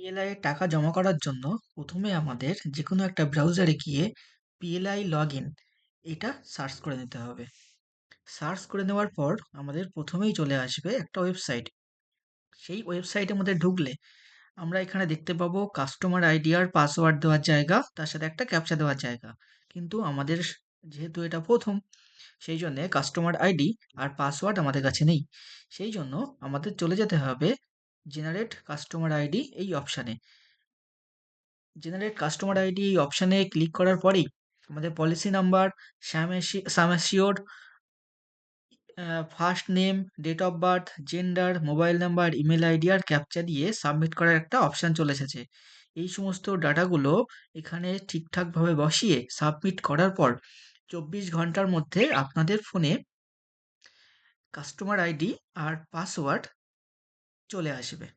PLI এর টাকা জমা করার জন্য প্রথমে আমাদের যেকোনো একটা ব্রাউজারে গিয়ে পিএলআই লগ ইন এটা সার্চ করে নিতে হবে। সার্চ করে নেওয়ার পর আমাদের প্রথমেই চলে আসবে একটা ওয়েবসাইট। সেই ওয়েবসাইটের মধ্যে ঢুকলে আমরা এখানে দেখতে পাবো কাস্টমার আইডি আর পাসওয়ার্ড দেওয়ার জায়গা, তার সাথে একটা ক্যাপচা দেওয়ার জায়গা। কিন্তু আমাদের যেহেতু এটা প্রথম, সেই জন্যে কাস্টমার আইডি আর পাসওয়ার্ড আমাদের কাছে নেই। সেই জন্য আমাদের চলে যেতে হবে জেনারেট কাস্টমার আইডি এই অপশানে। জেনারেট কাস্টমার আইডি এই অপশানে ক্লিক করার পরেই আমাদের policy number, sum assured, first name, date of birth, gender, mobile number, email ID আর ক্যাপচা দিয়ে সাবমিট করার একটা অপশান চলে এসেছে। এই সমস্ত ডাটাগুলো এখানে ঠিকঠাকভাবে বসিয়ে সাবমিট করার পর 24 ঘন্টার মধ্যে আপনাদের ফোনে কাস্টমার আইডি আর পাসওয়ার্ড চলে আসবে।